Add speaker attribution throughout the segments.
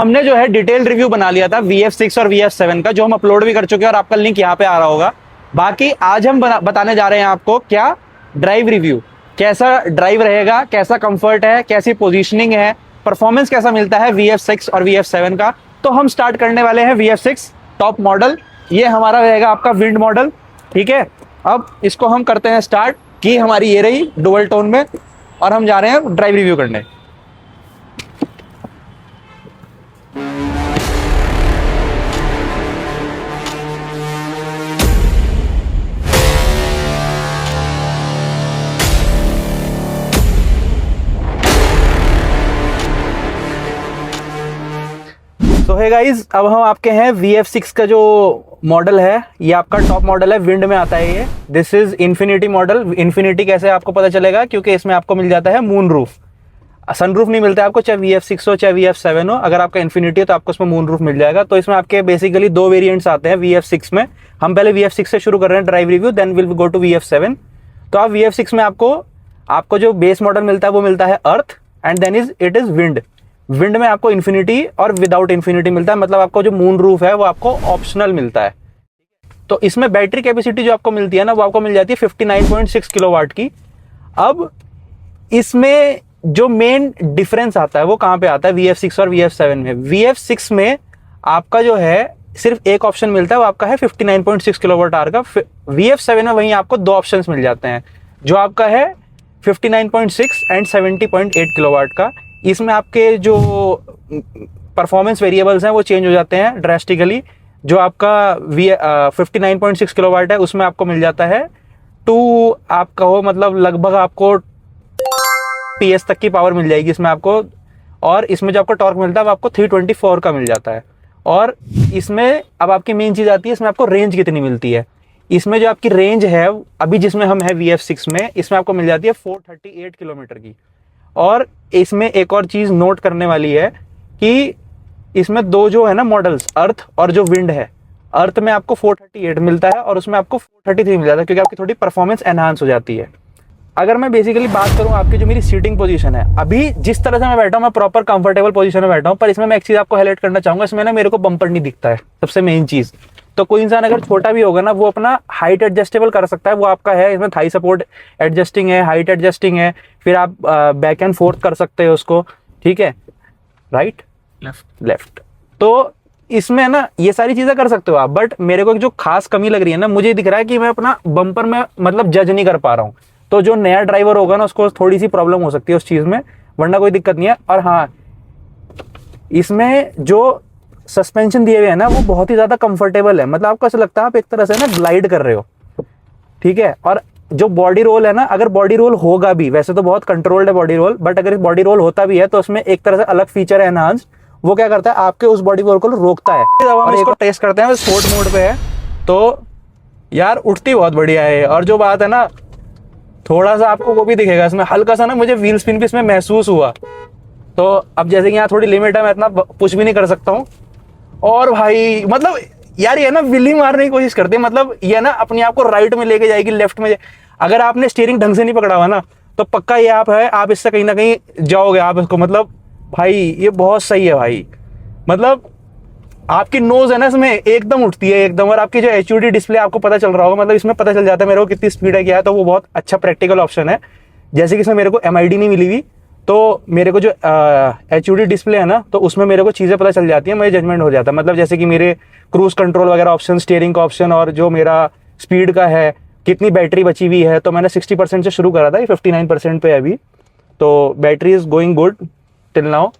Speaker 1: हमने जो है डिटेल रिव्यू बना लिया था VF6 और VF7 का, जो हम अपलोड भी कर चुके हैं और आपका लिंक यहाँ पे आ रहा होगा। बाकी आज हम बताने जा रहे हैं आपको क्या ड्राइव रिव्यू, कैसा ड्राइव रहेगा, कैसा कंफर्ट है, कैसी पोजीशनिंग है, परफॉर्मेंस कैसा मिलता है VF6 और VF7 का। तो हम स्टार्ट करने वाले हैं VF6 टॉप मॉडल। ये हमारा रहेगा आपका विंड मॉडल, ठीक है। अब इसको हम करते हैं स्टार्ट, की हमारी ये रही डुअल टोन में, और हम जा रहे हैं ड्राइव रिव्यू करने। तो है गाइज, अब हम आपके हैं VF6 का जो मॉडल है, ये आपका टॉप मॉडल है, विंड में आता है ये। This is infinity model. Infinity कैसे आपको पता चलेगा, क्योंकि इसमें आपको मिल जाता है मून रूफ। सनरूफ नहीं मिलता है आपको, चाहे VF6 हो चाहे VF7 हो। अगर आपका इन्फिनिटी है तो आपको इसमें मून रूफ मिल जाएगा। तो इसमें आपके बेसिकली दो वेरिएंट्स आते हैं VF6 में। हम पहले VF6 से शुरू कर रहे हैं drive review, then will go to VF7। तो आप VF6 में आपको जो बेस मॉडल मिलता है वो मिलता है earth, and then it is wind. Wind में आपको इन्फिनिटी और विदाउट इन्फिनिटी मिलता है, मतलब आपको जो मून रूफ है वो आपको ऑप्शनल मिलता है। तो इसमें बैटरी कैपेसिटी जो आपको मिलती है ना, वो आपको मिल जाती है 59.6 किलोवाट की। अब इसमें जो मेन डिफरेंस आता है वो कहाँ पे आता है VF6 और VF7 में। VF6 में आपका जो है सिर्फ एक ऑप्शन मिलता है, वो आपका है 59.6 किलोवाट आवर का। VF7 में वहीं आपको दो ऑप्शंस मिल जाते हैं, जो आपका है 59.6 एंड 70.8 किलोवाट का। इसमें आपके जो परफॉर्मेंस वेरिएबल्स हैं वो चेंज हो जाते हैं ड्रेस्टिकली। जो आपका 59.6 किलोवाट है उसमें आपको मिल जाता है आप कहो मतलब लगभग आपको PS तक की पावर मिल जाएगी इसमें आपको। और इसमें जो आपको टॉर्क मिलता है वो आपको 324 का मिल जाता है। और इसमें अब आपकी मेन चीज़ आती है, इसमें आपको रेंज कितनी मिलती है। इसमें जो आपकी रेंज है अभी जिसमें हम है VF6 में, इसमें आपको मिल जाती है 438 किलोमीटर की। और इसमें एक और चीज़ नोट करने वाली है कि इसमें दो जो है ना मॉडल्स, अर्थ और जो विंड है, अर्थ में आपको 438 मिलता है और उसमें आपको 433 मिल जाता है, क्योंकि आपकी थोड़ी परफॉर्मेंस एनहांस हो जाती है। अगर मैं बेसिकली बात करूं आपकी जो मेरी सीटिंग पोजीशन है, अभी जिस तरह से मैं बैठा हूं मैं प्रॉपर कंफर्टेबल पोजीशन में बैठा हूं। पर इसमें मैं एक चीज़ आपको हाईलाइट करना चाहूंगा, इसमें ना मेरे को बम्पर नहीं दिखता है, सबसे मेन चीज़। तो कोई इंसान अगर छोटा भी होगा ना, वो अपना हाइट एडजस्टेबल कर सकता है, वो आपका है। इसमें थाई सपोर्ट एडजस्टिंग है, हाइट एडजस्टिंग है, फिर आप बैक एंड फोर्थ कर सकते हो उसको, ठीक है, राइट लेफ्ट। तो इसमें ना ये सारी चीज़ें कर सकते हो आप। बट मेरे को जो खास कमी लग रही है ना, मुझे दिख रहा है कि मैं अपना बम्पर में मतलब जज नहीं कर पा रहा हूँ। तो जो नया ड्राइवर होगा ना उसको थोड़ी सी प्रॉब्लम हो सकती है उस चीज़ में, वरना कोई दिक्कत नहीं है। और हाँ, इसमें जो सस्पेंशन दिए हुए हैं ना वो बहुत ही ज़्यादा कंफर्टेबल है, मतलब आपको ऐसा लगता है आप एक तरह से ना ग्लाइड कर रहे हो, ठीक है। और जो बॉडी रोल है ना, अगर बॉडी रोल होगा भी, वैसे तो बहुत कंट्रोल्ड है बॉडी रोल, बट अगर बॉडी रोल होता भी है तो उसमें एक तरह से अलग फीचर है एनहांस। वो क्या करता है, आपके उस बॉडी रोल को रोकता है। जब हम इसको टेस्ट करते हैं स्पोर्ट मोड पे है, तो यार उठती बहुत बढ़िया है। और जो बात है ना, थोड़ा सा आपको वो भी दिखेगा इसमें, हल्का सा ना मुझे व्हील स्पिन भी इसमें महसूस हुआ। तो अब जैसे कि यहाँ थोड़ी लिमिट है, मैं इतना पुश भी नहीं कर सकता हूँ। और भाई मतलब यार ये ना विली मारने की कोशिश करती है, मतलब ये ना अपने आप को राइट में लेके जाएगी, लेफ्ट में। अगर आपने स्टीयरिंग ढंग से नहीं पकड़ा हुआ ना, तो पक्का ये आप इससे कहीं ना कहीं जाओगे आप इसको। मतलब भाई ये बहुत सही है भाई, मतलब आपकी नोज है ना इसमें एकदम उठती है एकदम। और आपकी जो HUD डिस्प्ले आपको पता चल रहा होगा, मतलब इसमें पता चल जाता है मेरे को कितनी स्पीड है क्या है। तो वो बहुत अच्छा प्रैक्टिकल ऑप्शन है। जैसे कि इसमें मेरे को MID नहीं मिली हुई, तो मेरे को जो HUD डिस्प्ले है ना, तो उसमें मेरे को चीज़ें पता चल जाती है, मुझे जजमेंट हो जाता है। मतलब जैसे कि मेरे क्रूज कंट्रोल वगैरह ऑप्शन, स्टीयरिंग का ऑप्शन, और जो मेरा स्पीड का है, कितनी बैटरी बची हुई है। तो मैंने 60% से शुरू करा था, ये 59% पे है अभी। तो battery is going good till now.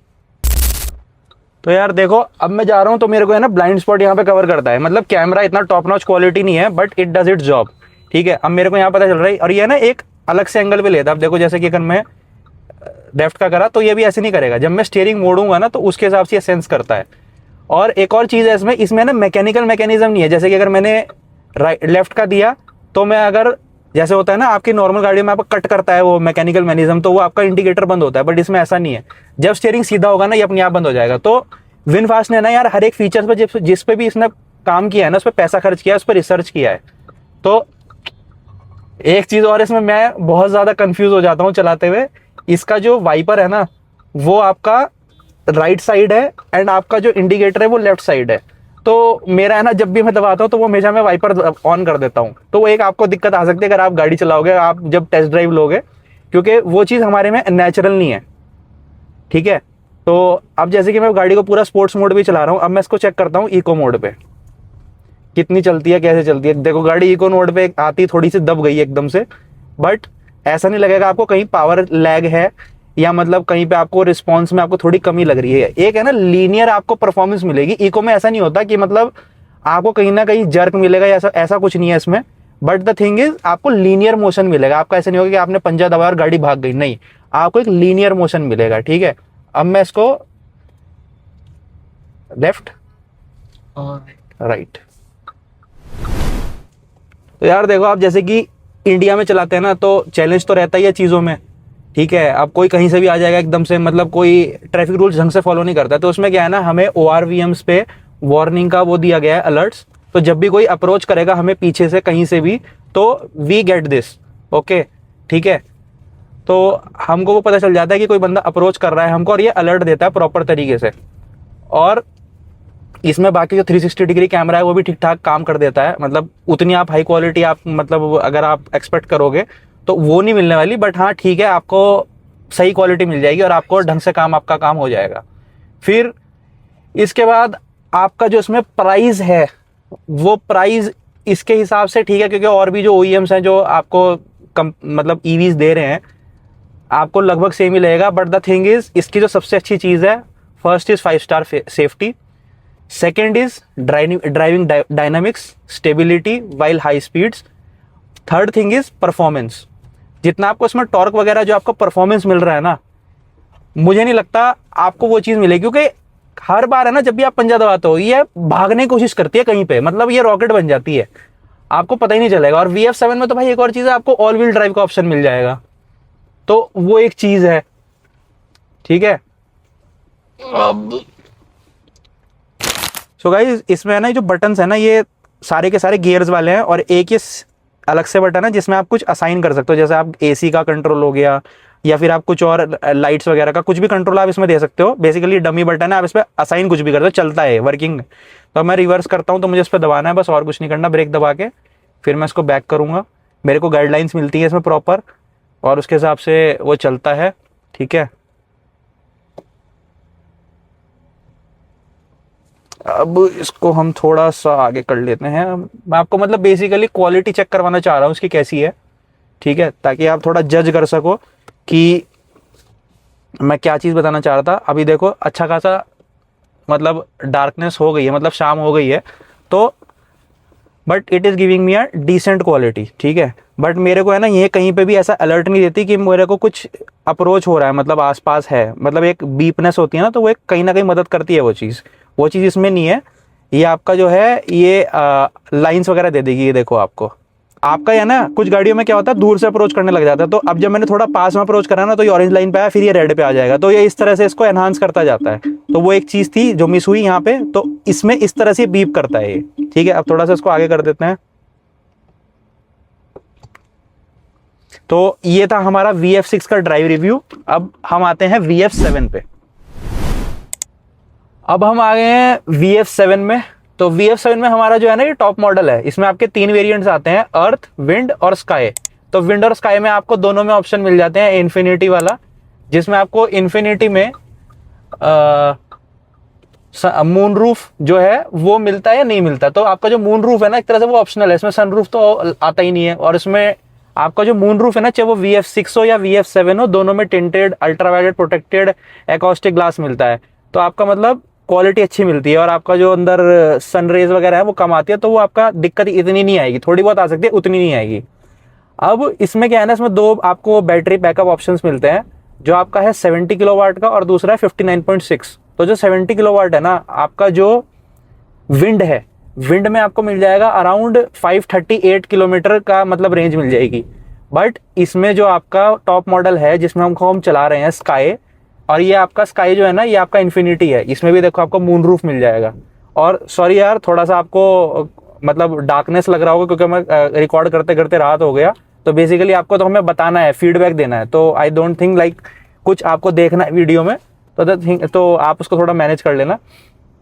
Speaker 1: तो यार देखो, अब मैं जा रहा हूँ तो मेरे को है ना ब्लाइंड स्पॉट यहाँ पे कवर करता है। मतलब कैमरा इतना टॉप नॉच क्वालिटी नहीं है, but it does it job, ठीक है। अब मेरे को यहाँ पता चल रहा है, और ये ना एक अलग से एंगल पे लेता है। अब देखो जैसे कि अगर मैं लेफ्ट का करा तो ये भी ऐसे नहीं करेगा। जब मैं स्टीयरिंग मोड़ूंगा ना, तो उसके हिसाब से ये सेंस करता है। और एक और चीज़ है इसमें ना मैकेनिकल मैकेनिज्म नहीं है। जैसे कि अगर मैंने लेफ्ट का दिया, तो मैं अगर जैसे होता है ना आपकी नॉर्मल गाड़ी में आपका कट करता है वो मैकेनिकल मैकेनिज्म, तो वो आपका इंडिकेटर बंद होता है। बट इसमें ऐसा नहीं है, जब स्टीयरिंग सीधा होगा ना, ये अपने आप बंद हो जाएगा। तो विनफास्ट ने ना यार हर एक फीचर्स पर जिस पे भी इसने काम किया है ना, उस पर पैसा खर्च किया है, उस पर रिसर्च किया है। तो एक चीज़ और इसमें मैं बहुत ज़्यादा कंफ्यूज हो जाता हूँ चलाते हुए, इसका जो वाइपर है ना, वो आपका राइट साइड है एंड आपका जो इंडिकेटर है वो लेफ्ट साइड है। तो मेरा है ना, जब भी मैं दबाता हूँ तो वो हमेशा मैं वाइपर ऑन कर देता हूँ। तो वो एक आपको दिक्कत आ सकती है अगर आप गाड़ी चलाओगे, आप जब टेस्ट ड्राइव लोगे, क्योंकि वो चीज़ हमारे में नेचुरल नहीं है। ठीक है, तो अब जैसे कि मैं गाड़ी को पूरा स्पोर्ट्स मोड पे चला रहा हूँ, अब मैं इसको चेक करता हूँ इको मोड पे कितनी चलती है, कैसे चलती है। देखो गाड़ी इको मोड पे आती थोड़ी सी दब गई एकदम से, बट ऐसा नहीं लगेगा आपको कहीं पावर लैग है या मतलब कहीं पे आपको रिस्पॉन्स में आपको थोड़ी कमी लग रही है। एक है ना लीनियर आपको परफॉर्मेंस मिलेगी। इको में ऐसा नहीं होता कि मतलब आपको कहीं ना कहीं जर्क मिलेगा या ऐसा कुछ नहीं है इसमें, बट द थिंग इज आपको लीनियर मोशन मिलेगा। आपका ऐसा नहीं होगा कि आपने पंजा दबाया और गाड़ी भाग गई, नहीं, आपको एक लीनियर मोशन मिलेगा। ठीक है, अब मैं इसको लेफ्ट और राइट, तो यार देखो आप जैसे कि इंडिया में चलाते हैं ना, तो चैलेंज तो रहता ही है चीज़ों में। ठीक है, अब कोई कहीं से भी आ जाएगा एकदम से, मतलब कोई ट्रैफिक रूल्स ढंग से फॉलो नहीं करता, तो उसमें क्या है ना, हमें ORVMs पे वार्निंग का वो दिया गया है, अलर्ट्स। तो जब भी कोई अप्रोच करेगा हमें पीछे से कहीं से भी, तो वी गेट दिस, ओके। ठीक है, तो हमको वो पता चल जाता है कि कोई बंदा अप्रोच कर रहा है हमको, और ये अलर्ट देता है प्रॉपर तरीके से। और इसमें बाकी जो 360 डिग्री कैमरा है वो भी ठीक ठाक काम कर देता है। मतलब उतनी आप हाई क्वालिटी आप मतलब अगर आप एक्सपेक्ट करोगे तो वो नहीं मिलने वाली, बट हाँ ठीक है, आपको सही क्वालिटी मिल जाएगी और आपको ढंग से आपका काम हो जाएगा। फिर इसके बाद आपका जो इसमें प्राइस है, वो प्राइस इसके हिसाब से ठीक है, क्योंकि और भी जो OEMs हैं जो आपको मतलब EVs दे रहे हैं, आपको लगभग सेम ही लगेगा। बट द थिंग इज इसकी जो सबसे अच्छी चीज़ है, first is 5 star safety, second is driving dynamics stability while high speeds, third thing is performance. जितना आपको इसमें टॉर्क वगैरह जो आपको परफॉर्मेंस मिल रहा है ना, मुझे नहीं लगता आपको वो चीज़ मिलेगी, क्योंकि हर बार है ना जब भी आप पंजा दबाते हो ये भागने की कोशिश करती है कहीं पे, मतलब ये रॉकेट बन जाती है, आपको पता ही नहीं चलेगा। और VF7 में तो भाई एक और चीज़ है, आपको ऑल व्हील ड्राइव का ऑप्शन मिल जाएगा, तो वो एक चीज़ है। ठीक है, अब सो गाइस इसमें है ना जो बटन्स है ना, ये सारे के सारे गियर्स वाले हैं, और एक ये अलग से बटन है जिसमें आप कुछ असाइन कर सकते हो, जैसे आप AC का कंट्रोल हो गया या फिर आप कुछ और लाइट्स वगैरह का कुछ भी कंट्रोल आप इसमें दे सकते हो। बेसिकली डमी बटन है, आप इस पर असाइन कुछ भी करते हो, चलता है वर्किंग। तो मैं रिवर्स करता हूँ तो मुझे इस पर दबाना है बस, और कुछ नहीं करना, ब्रेक दबा के फिर मैं इसको बैक करूँगा। मेरे को गाइडलाइंस मिलती है इसमें प्रॉपर, और उसके हिसाब से वो चलता है। ठीक है, अब इसको हम थोड़ा सा आगे कर लेते हैं। मैं आपको मतलब बेसिकली क्वालिटी चेक करवाना चाह रहा हूँ उसकी कैसी है। ठीक है, ताकि आप थोड़ा जज कर सको कि मैं क्या चीज़ बताना चाह रहा था। अभी देखो अच्छा खासा मतलब डार्कनेस हो गई है, मतलब शाम हो गई है, तो but it is giving me a decent quality. ठीक है, बट मेरे को है ना ये कहीं पे भी ऐसा अलर्ट नहीं देती कि मेरे को कुछ अप्रोच हो रहा है, मतलब आसपास है, मतलब एक बीपनेस होती है ना, तो वो एक कहीं ना कहीं मदद करती है वो चीज़ इसमें नहीं है। ये आपका जो है ये लाइंस वगैरह दे देगी। ये देखो आपका है ना, कुछ गाड़ियों में क्या होता है दूर से अप्रोच करने लग जाता है, तो अब जब मैंने थोड़ा पास में अप्रोच करा ना, तो ये ऑरेंज लाइन पे आया, फिर ये रेड पे आ जाएगा, तो ये इस तरह से इसको एनहांस करता जाता है। तो वो एक चीज़ थी जो मिस हुई यहाँ पे, तो इसमें इस तरह से बीप करता है ये। ठीक है, अब थोड़ा सा इसको आगे कर देते हैं। तो ये था हमारा VF6 का ड्राइव रिव्यू। अब हम आते हैं VF7 पे। अब हम आ गए हैं VF7 में। तो VF7 में हमारा जो है ना ये टॉप मॉडल है। इसमें आपके 3 वेरिएंट्स आते हैं, अर्थ, विंड और स्काई। तो विंड और स्काई में आपको दोनों में ऑप्शन मिल जाते हैं। इन्फिनिटी वाला, जिसमें आपको इन्फिनिटी में मून रूफ जो है वो मिलता है या नहीं मिलता। तो आपका जो मून रूफ है ना एक तरह से वो ऑप्शनल है, इसमें सन रूफ तो आता ही नहीं है। और इसमें आपका जो मून रूफ है ना, चाहे वो VF6 हो या VF7 हो, दोनों में tinted ultraviolet protected acoustic glass मिलता है। तो आपका मतलब क्वालिटी अच्छी मिलती है, और आपका जो अंदर सन रेज वगैरह है वो कम आती है, तो वो आपका दिक्कत इतनी नहीं आएगी, थोड़ी बहुत आ सकती है, उतनी नहीं आएगी। अब इसमें क्या है ना, इसमें 2 आपको बैटरी बैकअप ऑप्शंस मिलते हैं। जो आपका है 70 किलोवाट का और दूसरा है 59.6। तो जो 70 किलोवाट है ना, आपका जो विंड है, विंड में आपको मिल जाएगा अराउंड 538 किलोमीटर का मतलब रेंज मिल जाएगी। बट इसमें जो आपका टॉप मॉडल है जिसमें हम चला रहे हैं स्काई, और ये आपका स्काई जो है ना ये आपका इन्फिनिटी है, इसमें भी देखो आपको मून रूफ मिल जाएगा। और सॉरी यार थोड़ा सा आपको मतलब डार्कनेस लग रहा होगा, क्योंकि मैं रिकॉर्ड करते करते रात हो गया। तो बेसिकली आपको तो हमें बताना है, फीडबैक देना है, तो आई डोंट थिंक लाइक कुछ आपको देखना है वीडियो में, तो आप उसको थोड़ा मैनेज कर लेना,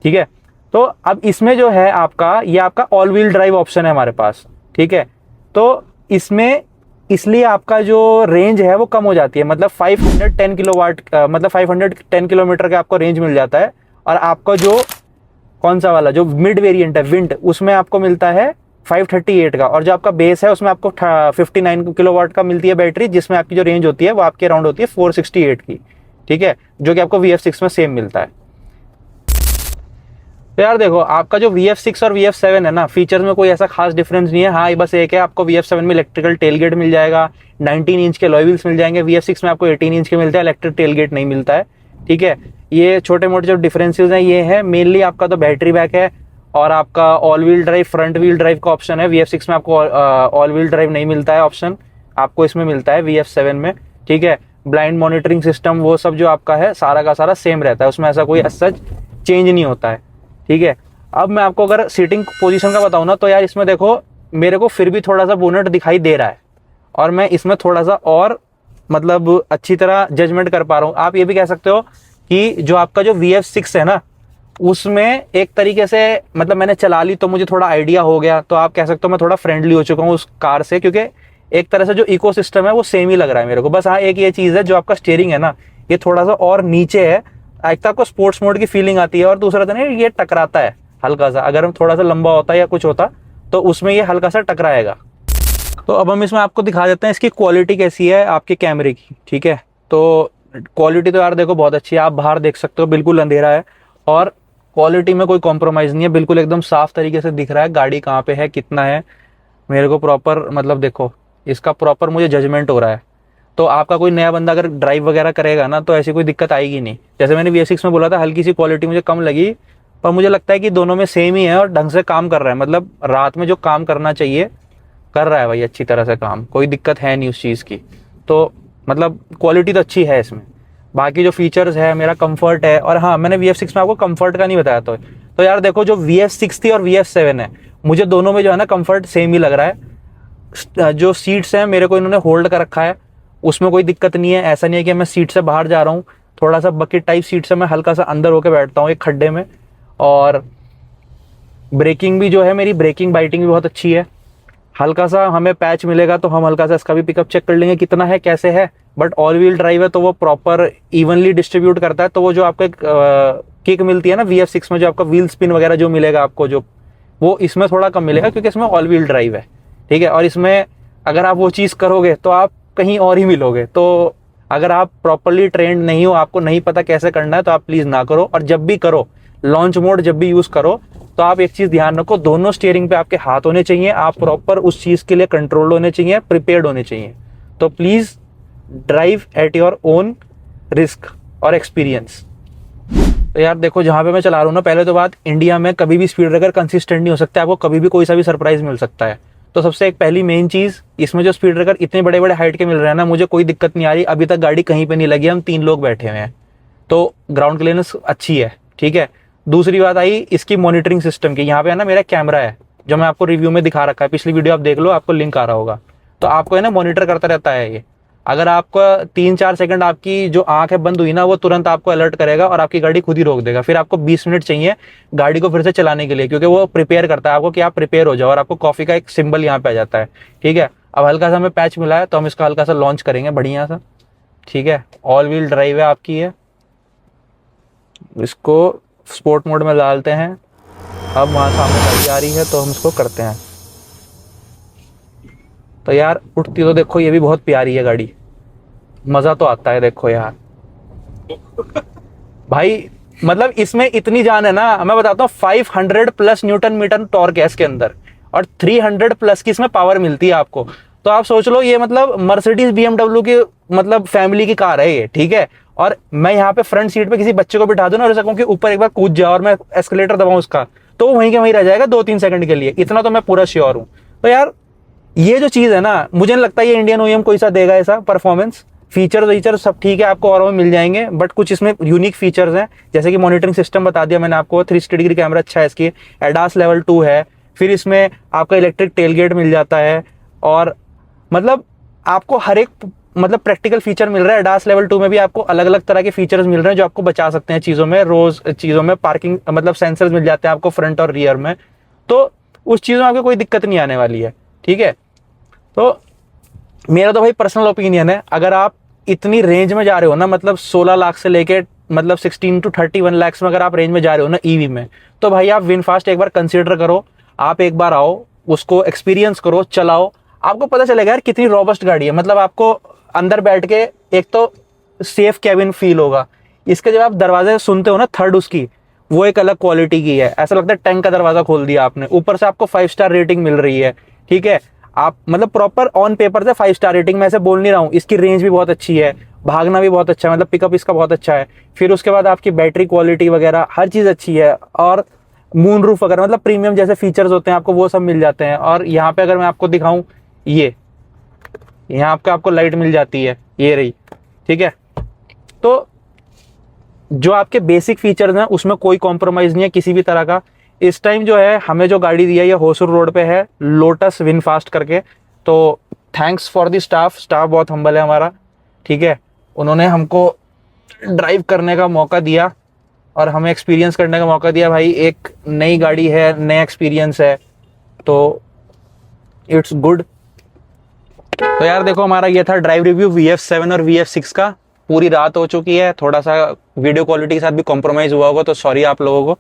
Speaker 1: ठीक है। तो अब इसमें जो है आपका, ये आपका ऑल व्हील ड्राइव ऑप्शन है हमारे पास, ठीक है। तो इसमें इसलिए आपका जो रेंज है वो कम हो जाती है, मतलब 510 किलोवाट, मतलब 510 किलोमीटर का आपको रेंज मिल जाता है। और आपका जो कौन सा वाला जो मिड वेरिएंट है विंड, उसमें आपको मिलता है 538 का, और जो आपका बेस है उसमें आपको 59 किलोवाट का मिलती है बैटरी, जिसमें आपकी जो रेंज होती है वो आपके अराउंड होती है 468 की, ठीक है, जो कि आपको VF6 में सेम मिलता है। तो यार देखो, आपका जो VF6 और VF7 है ना, फीचर्स में कोई ऐसा खास डिफरेंस नहीं है। हाँ, बस एक है, आपको VF7 में इलेक्ट्रिकल टेलगेट मिल जाएगा, 19 इंच के अलॉय व्हील्स मिल जाएंगे। VF6 में आपको 18 इंच के मिलते हैं, इलेक्ट्रिक टेलगेट नहीं मिलता है, ठीक है। ये छोटे मोटे जो डिफरेंसेस हैं ये है मेनली। आपका तो बैटरी बैक है, और आपका all wheel drive, front wheel drive का ऑप्शन है। VF6 में आपको ऑल व्हील ड्राइव नहीं मिलता है ऑप्शन, आपको इसमें मिलता है VF7 में, ठीक है। ब्लाइंड मॉनिटरिंग सिस्टम वो सब जो आपका है सारा का सारा सेम रहता है, उसमें ऐसा कोई सच चेंज नहीं होता है, ठीक है। अब मैं आपको अगर सीटिंग पोजीशन का बताऊं ना, तो यार इसमें देखो मेरे को फिर भी थोड़ा सा बोनट दिखाई दे रहा है, और मैं इसमें थोड़ा सा और मतलब अच्छी तरह जजमेंट कर पा रहा हूँ। आप ये भी कह सकते हो कि जो आपका जो VF6 है ना, उसमें एक तरीके से मतलब मैंने चला ली तो मुझे थोड़ा आइडिया हो गया, तो आप कह सकते हो मैं थोड़ा फ्रेंडली हो चुका हूँ उस कार से, क्योंकि एक तरह से जो इकोसिस्टम है वो सेम ही लग रहा है मेरे को। बस हाँ, एक ये चीज़ है, जो आपका स्टीयरिंग है ना, ये थोड़ा सा और नीचे है। एक तो आपको स्पोर्ट्स मोड की फीलिंग आती है, और दूसरा तो नहीं, ये टकराता है हल्का सा। अगर हम थोड़ा सा लंबा होता या कुछ होता तो उसमें ये हल्का सा टकराएगा। तो अब हम इसमें आपको दिखा देते हैं इसकी क्वालिटी कैसी है आपके कैमरे की, ठीक है। तो क्वालिटी तो यार देखो बहुत अच्छी है, आप बाहर देख सकते हो, बिल्कुल अंधेरा है, और क्वालिटी में कोई कॉम्प्रोमाइज़ नहीं है, बिल्कुल एकदम साफ तरीके से दिख रहा है गाड़ी कहाँ पे है, कितना है, मेरे को प्रॉपर मतलब देखो इसका प्रॉपर मुझे जजमेंट हो रहा है। तो आपका कोई नया बंदा अगर ड्राइव वगैरह करेगा ना, तो ऐसी कोई दिक्कत आएगी नहीं। जैसे मैंने VF6 में बोला था, हल्की सी क्वालिटी मुझे कम लगी, पर मुझे लगता है कि दोनों में सेम ही है और ढंग से काम कर रहा है। मतलब रात में जो काम करना चाहिए कर रहा है भाई अच्छी तरह से काम, कोई दिक्कत है नहीं उस चीज़ की। तो मतलब क्वालिटी तो अच्छी है इसमें। बाकी जो फीचर्स है, मेरा कंफर्ट है, और हाँ मैंने VF6 में आपको कंफर्ट का नहीं बताया। तो यार देखो, जो VF6 थी और VF7 है, मुझे दोनों में जो है ना कंफर्ट सेम ही लग रहा है। जो सीट्स हैं मेरे को इन्होंने होल्ड कर रखा है, उसमें कोई दिक्कत नहीं है। ऐसा नहीं है कि मैं सीट से बाहर जा रहा हूँ, थोड़ा सा बकेट टाइप सीट से मैं हल्का सा अंदर होकर बैठता हूँ एक खड्डे में। और ब्रेकिंग भी जो है, मेरी ब्रेकिंग बाइटिंग भी बहुत अच्छी है। हल्का सा हमें पैच मिलेगा तो हम हल्का सा इसका भी पिकअप चेक कर लेंगे कितना है कैसे है। बट ऑल व्हील ड्राइव है तो वो प्रॉपर इवनली डिस्ट्रीब्यूट करता है। तो वो जो आपको एक किक मिलती है ना VF6 में, जो आपका व्हील स्पिन वगैरह जो मिलेगा आपको, जो वो इसमें थोड़ा कम मिलेगा, क्योंकि इसमें ऑल व्हील ड्राइव है, ठीक है। और इसमें अगर आप वो चीज़ करोगे तो आप कहीं और ही मिलोगे। तो अगर आप प्रॉपरली ट्रेंड नहीं हो, आपको नहीं पता कैसे करना है, तो आप प्लीज़ ना करो। और जब भी करो, लॉन्च मोड जब भी यूज़ करो, तो आप एक चीज़ ध्यान रखो, दोनों स्टीयरिंग पे आपके हाथ होने चाहिए, आप प्रॉपर उस चीज़ के लिए कंट्रोल होने चाहिए, प्रिपेयर्ड होने चाहिए। तो please drive at your own risk और एक्सपीरियंस। तो यार देखो, जहाँ पे मैं चला रहा हूँ ना, पहले तो बात, इंडिया में कभी भी स्पीड ब्रेकर कंसिस्टेंट नहीं हो सकता, आपको कभी भी कोई सा भी सरप्राइज मिल सकता है। तो सबसे एक पहली मेन चीज़, इसमें जो स्पीड ब्रेकर इतने बड़े बड़े हाइट के मिल रहे हैं ना, मुझे कोई दिक्कत नहीं आ रही। अभी तक गाड़ी कहीं पे नहीं लगी, हम 3 लोग बैठे हुए हैं, तो ग्राउंड क्लियरेंस अच्छी है, ठीक है। दूसरी बात आई इसकी मॉनिटरिंग सिस्टम की। यहाँ पे है ना मेरा कैमरा है, जो मैं आपको रिव्यू में दिखा रखा है, पिछली वीडियो आप देख लो, आपको लिंक आ रहा होगा। तो आपको है ना मॉनिटर करता रहता है ये। अगर आपका 3-4 सेकंड आपकी जो आंख है बंद हुई ना, वो तुरंत आपको अलर्ट करेगा और आपकी गाड़ी खुद ही रोक देगा। फिर आपको 20 मिनट चाहिए गाड़ी को फिर से चलाने के लिए, क्योंकि वो प्रिपेयर करता है आपको कि आप प्रिपेयर हो जाओ, और आपको कॉफी का एक सिंबल यहाँ पे आ जाता है, ठीक है। अब हल्का सा हमें पैच मिला है, तो हम इसका हल्का सा लॉन्च करेंगे बढ़िया सा, ठीक है। ऑल व्हील ड्राइव है आपकी है, इसको स्पोर्ट मोड में डालते हैं। अब वहाँ सामने गाड़ी आ रही है तो हम इसको करते हैं। तो यार उठती तो देखो, ये भी बहुत प्यारी है गाड़ी, मज़ा तो आता है। देखो यार भाई, मतलब इसमें इतनी जान है ना, मैं बताता हूँ, 500 प्लस न्यूटन मीटर टॉर्क है इसके अंदर, और 300 प्लस की इसमें पावर मिलती है आपको। तो आप सोच लो, ये मतलब मर्सिडीज BMW की मतलब फैमिली की कार है ये, ठीक है। और मैं यहाँ पे फ्रंट सीट पे किसी बच्चे को बिठा दूं ना, और ऐसा कहूं कि ऊपर एक बार कूद जाओ और मैं एस्केलेटर दबाऊं उसका, तो वो वहीं के वहीं रह जाएगा 2-3 सेकंड के लिए, इतना तो मैं पूरा श्योर हूँ। तो यार ये जो चीज़ है ना, मुझे नहीं लगता ये इंडियन OEM कोई सा देगा ऐसा परफॉर्मेंस। फीचर सब ठीक है, आपको और मिल जाएंगे, बट कुछ इसमें यूनिक फीचर्स हैं, जैसे कि मॉनिटरिंग सिस्टम बता दिया मैंने आपको, 360 डिग्री कैमरा अच्छा है इसकी, एडास लेवल 2 है। फिर इसमें आपका इलेक्ट्रिक टेलगेट मिल जाता है, और मतलब आपको हर एक मतलब प्रैक्टिकल फीचर मिल रहा है। एडास लेवल 2 में भी आपको अलग अलग तरह के फीचर्स मिल रहे हैं जो आपको बचा सकते हैं चीज़ों में, रोज चीज़ों में पार्किंग मतलब सेंसर्स मिल जाते हैं आपको फ्रंट और रियर में, तो उस चीज़ों में आपको कोई दिक्कत नहीं आने वाली है। ठीक है, तो मेरा तो भाई पर्सनल ओपिनियन है, अगर आप इतनी रेंज में जा रहे हो ना, मतलब 16 लाख से लेके मतलब 16 to 31 लाख में अगर आप रेंज में जा रहे हो ना ईवी में, तो भाई आप विनफास्ट एक बार कंसीडर करो। आप एक बार आओ, उसको एक्सपीरियंस करो, चलाओ, आपको पता चलेगा यार कितनी रोबस्ट गाड़ी है। मतलब आपको अंदर बैठ के एक तो सेफ कैबिन फील होगा, इसके जब आप दरवाजे सुनते हो ना थर्ड उसकी, वो एक अलग क्वालिटी की है, ऐसा लगता है टैंक का दरवाजा खोल दिया आपने। ऊपर से आपको 5 स्टार रेटिंग मिल रही है। ठीक है, आप मतलब प्रॉपर ऑन पेपर से 5 स्टार रेटिंग, मैं ऐसे बोल नहीं रहा हूँ। इसकी रेंज भी बहुत अच्छी है, भागना भी बहुत अच्छा है, मतलब पिकअप इसका बहुत अच्छा है। फिर उसके बाद आपकी बैटरी क्वालिटी वगैरह हर चीज़ अच्छी है, और मून रूफ वगैरह मतलब प्रीमियम जैसे फीचर्स होते हैं आपको वो सब मिल जाते हैं। और यहाँ पे अगर मैं आपको दिखाऊं, ये यहाँ पे आपको लाइट मिल जाती है, ये रही। ठीक है, तो जो आपके बेसिक फीचर्स हैं उसमें कोई कॉम्प्रोमाइज़ नहीं है किसी भी तरह का। इस टाइम जो है हमें जो गाड़ी दी है ये होसुर रोड पे है, लोटस विनफास्ट करके। तो थैंक्स फॉर द स्टाफ बहुत हम्बल है हमारा। ठीक है, उन्होंने हमको ड्राइव करने का मौका दिया और हमें एक्सपीरियंस करने का मौका दिया। भाई एक नई गाड़ी है, नया एक्सपीरियंस है, तो इट्स गुड। तो यार देखो, हमारा ये था ड्राइव रिव्यू VF7 और VF6 का। पूरी रात हो चुकी है, थोड़ा सा वीडियो क्वालिटी के साथ भी कॉम्प्रोमाइज़ हुआ होगा, तो सॉरी आप लोगों को।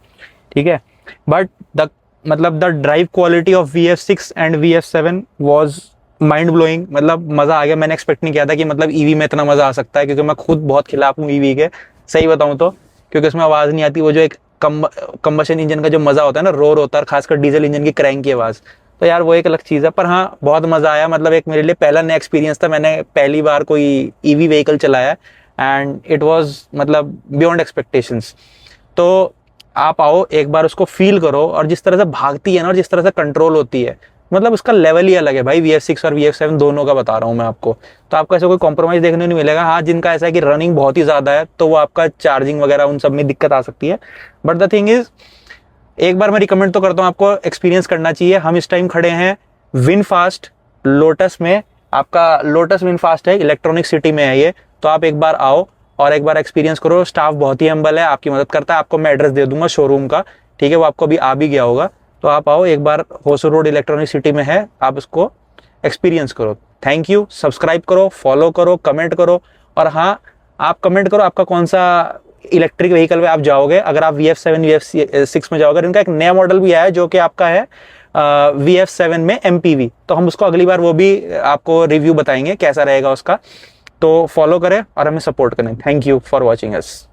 Speaker 1: ठीक है, but the drive quality of VF6 and VF7 was mind blowing. मतलब मज़ा आ गया। मैंने एक्सपेक्ट नहीं किया था कि मतलब ईवी में इतना मज़ा आ सकता है, क्योंकि मैं खुद बहुत खिलाफ हूँ ईवी के, सही बताऊँ तो, क्योंकि उसमें आवाज़ नहीं आती। वो जो एक कंबशन इंजन का जो मज़ा होता है ना, रोर होता है, खासकर डीजल इंजन की क्रैंक की आवाज़, तो यार वो एक अलग चीज़ है। पर हाँ, बहुत मज़ा आया। मतलब एक मेरे लिए पहला नया एक्सपीरियंस था, मैंने पहली बार कोई ईवी व्हीकल चलाया, एंड इट वाज मतलब बियॉन्ड एक्सपेक्टेशंस। तो आप आओ, एक बार उसको फील करो, और जिस तरह से भागती है ना और जिस तरह से कंट्रोल होती है, मतलब उसका लेवल ही अलग है भाई। VF6 और VF7 दोनों का बता रहा हूँ मैं आपको। तो आपको ऐसा कोई कॉम्प्रोमाइज़ देखने नहीं मिलेगा। हाँ, जिनका ऐसा है कि रनिंग बहुत ही ज़्यादा है, तो वो आपका चार्जिंग वगैरह उन सब में दिक्कत आ सकती है। बट द थिंग इज़, एक बार मैं रिकमेंड तो करता हूँ, आपको एक्सपीरियंस करना चाहिए। हम इस टाइम खड़े हैं विनफास्ट लोटस में। आपका लोटस विनफास्ट है, इलेक्ट्रॉनिक सिटी में है ये। तो आप एक बार आओ और एक बार एक्सपीरियंस करो। स्टाफ बहुत ही हम्बल है, आपकी मदद करता है। आपको मैं एड्रेस दे दूंगा शोरूम का, ठीक है, वो आपको अभी आ भी गया होगा। तो आप आओ एक बार, होसुर रोड इलेक्ट्रॉनिक सिटी में है, आप उसको एक्सपीरियंस करो। Thank you. सब्सक्राइब करो, फॉलो करो, कमेंट करो। और हाँ, आप कमेंट करो आपका कौन सा इलेक्ट्रिक व्हीकल में आप जाओगे। अगर आप VF7 VF6 में जाओगे, इनका एक नया मॉडल भी आया है जो कि आपका है VF7 में MPV, तो हम उसको अगली बार वो भी आपको रिव्यू बताएंगे कैसा रहेगा उसका। तो फॉलो करें और हमें सपोर्ट करें। Thank you for watching us.